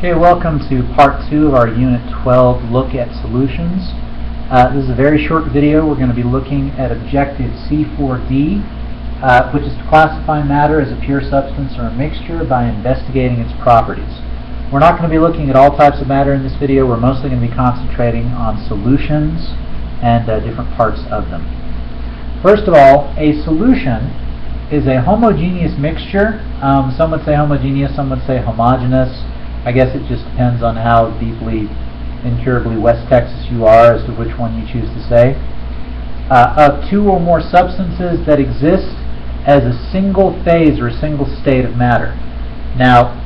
Okay, welcome to part 2 of our Unit 12 look at solutions. This is a very short video. We're going to be looking at objective C4D, which is to classify matter as a pure substance or a mixture by investigating its properties. We're not going to be looking at all types of matter in this video. We're mostly going to be concentrating on solutions and different parts of them. First of all, a solution is a homogeneous mixture. Some would say homogeneous, some would say homogeneous. I guess it just depends on how deeply, incurably West Texas you are as to which one you choose to say. Of two or more substances that exist as a single phase or a single state of matter. Now,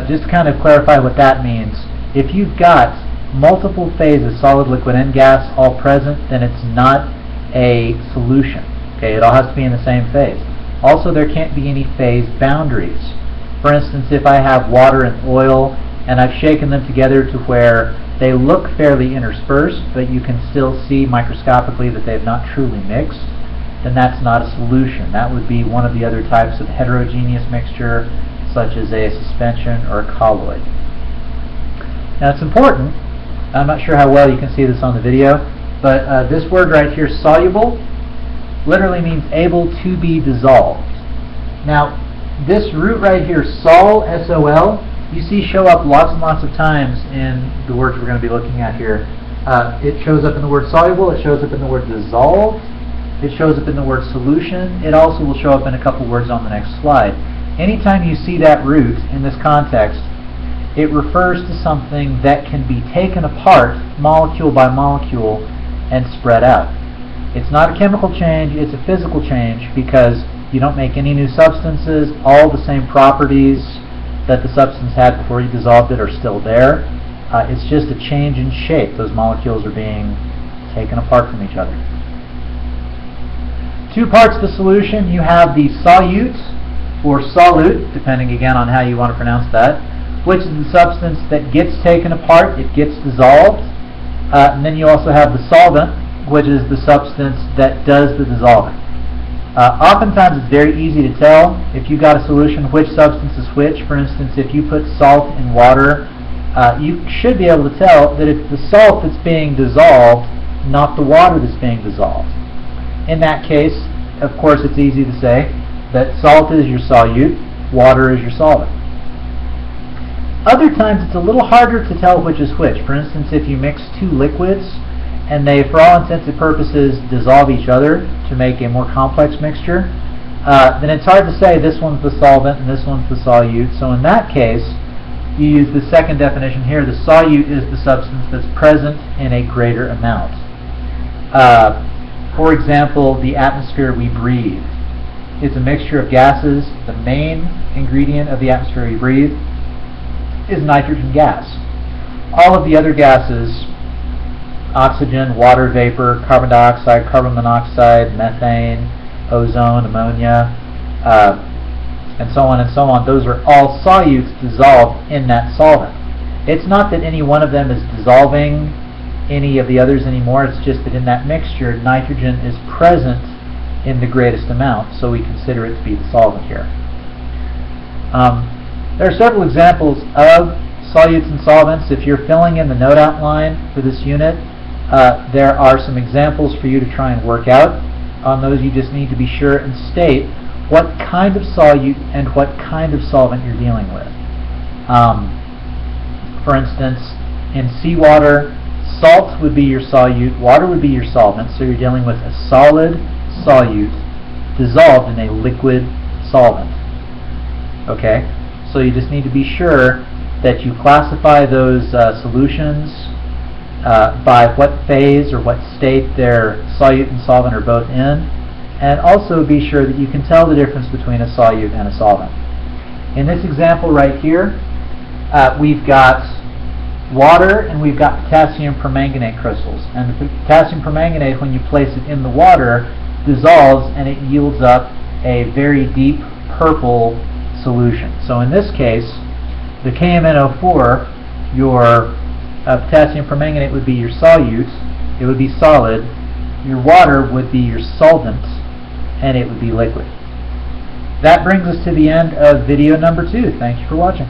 just to kind of clarify what that means, if you've got multiple phases, solid, liquid, and gas, all present, then it's not a solution. Okay, it all has to be in the same phase. Also, there can't be any phase boundaries. For instance, if I have water and oil and I've shaken them together to where they look fairly interspersed, but you can still see microscopically that they've not truly mixed, then that's not a solution. That would be one of the other types of heterogeneous mixture, such as a suspension or a colloid. Now it's important, I'm not sure how well you can see this on the video, but this word right here, soluble, literally means able to be dissolved. Now, this root right here, sol, S-O-L, you see show up lots and lots of times in the words we're going to be looking at here. It shows up in the word soluble, it shows up in the word dissolved, it shows up in the word solution, it also will show up in a couple words on the next slide. Anytime you see that root in this context, it refers to something that can be taken apart molecule by molecule and spread out. It's not a chemical change, it's a physical change, because you don't make any new substances. All the same properties that the substance had before you dissolved it are still there. It's just a change in shape. Those molecules are being taken apart from each other. Two parts of the solution. You have the solute, or solute, depending again on how you want to pronounce that, which is the substance that gets taken apart, it gets dissolved. And then you also have the solvent, which is the substance that does the dissolving. Oftentimes it's very easy to tell if you've got a solution which substance is which. For instance, if you put salt in water, you should be able to tell that it's the salt that's being dissolved, not the water that's being dissolved. In that case, of course, it's easy to say that salt is your solute, water is your solvent. Other times it's a little harder to tell which is which. For instance, if you mix two liquids and they, for all intents and purposes, dissolve each other to make a more complex mixture, then it's hard to say this one's the solvent and this one's the solute. So in that case, you use the second definition here. The solute is the substance that's present in a greater amount. For example, the atmosphere we breathe. It's a mixture of gases. The main ingredient of the atmosphere we breathe is nitrogen gas. All of the other gases, oxygen, water vapor, carbon dioxide, carbon monoxide, methane, ozone, ammonia, and so on, those are all solutes dissolved in that solvent. It's not that any one of them is dissolving any of the others anymore, it's just that in that mixture, nitrogen is present in the greatest amount, so we consider it to be the solvent here. There are several examples of solutes and solvents. If you're filling in the note outline for this unit, there are some examples for you to try and work out. On those you just need to be sure and state what kind of solute and what kind of solvent you're dealing with. For instance, in seawater, salt would be your solute, water would be your solvent, so you're dealing with a solid solute dissolved in a liquid solvent. Okay? So you just need to be sure that you classify those solutions by what phase or what state their solute and solvent are both in, and also be sure that you can tell the difference between a solute and a solvent. In this example right here, we've got water and we've got potassium permanganate crystals, and the potassium permanganate, when you place it in the water, dissolves and it yields up a very deep purple solution. So in this case, the KMnO4, your potassium permanganate would be your solute, it would be solid, your water would be your solvent, and it would be liquid. That brings us to the end of video number 2. Thank you for watching.